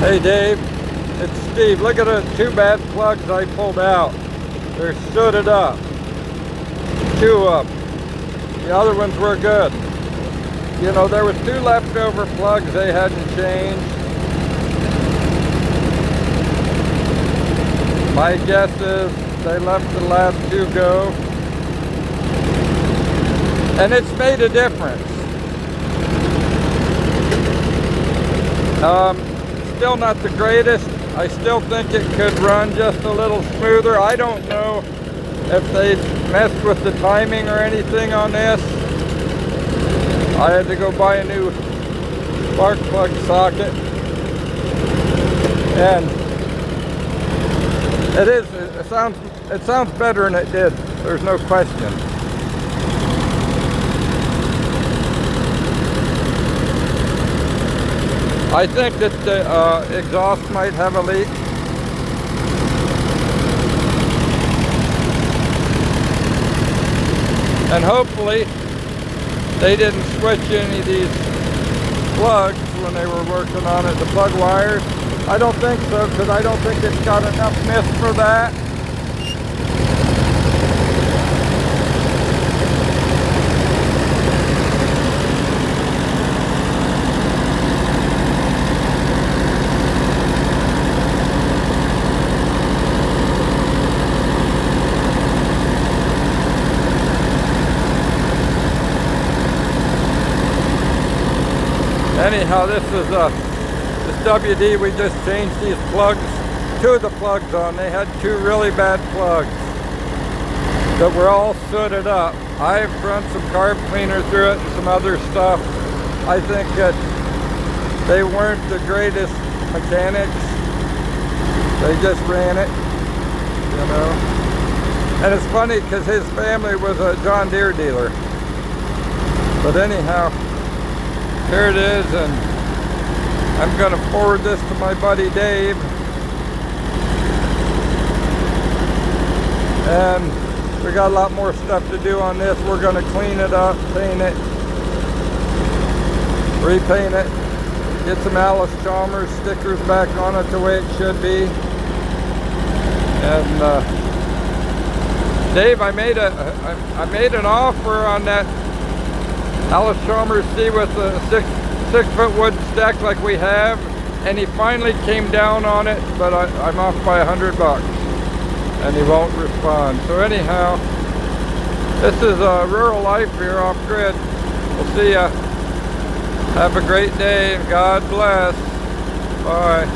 Hey Dave, it's Steve. Look at the two bad plugs I pulled out. They're sooted up. Two of them. The other ones were good. You know, there was two leftover plugs they hadn't changed. My guess is they left the last two go. And it's made a difference. Still not the greatest. I still think it could run just a little smoother. I don't know if they messed with the timing or anything on this. I had to go buy a new spark plug socket. And it sounds better than it did. There's no question. I think that the exhaust might have a leak. And hopefully they didn't switch any of these plugs when they were working on it, the plug wires. I don't think so, because I don't think it's got enough mist for that. Anyhow, this is this WD. We just changed these plugs, two of the plugs on. They had two really bad plugs that were all sooted up. I've run some carb cleaner through it and some other stuff. I think that they weren't the greatest mechanics. They just ran it, you know. And it's funny because his family was a John Deere dealer. But anyhow, here it is, and I'm going to forward this to my buddy Dave. And we got a lot more stuff to do on this. We're going to clean it up, paint it, repaint it, get some Alice Chalmers stickers back on it the way it should be. And Dave, I made an offer on that Alice Chalmers C with a six foot wood stack like we have, and he finally came down on it, but I'm off by $100 and he won't respond. So anyhow, this is rural life here off grid. We'll see ya. Have a great day and God bless. Bye.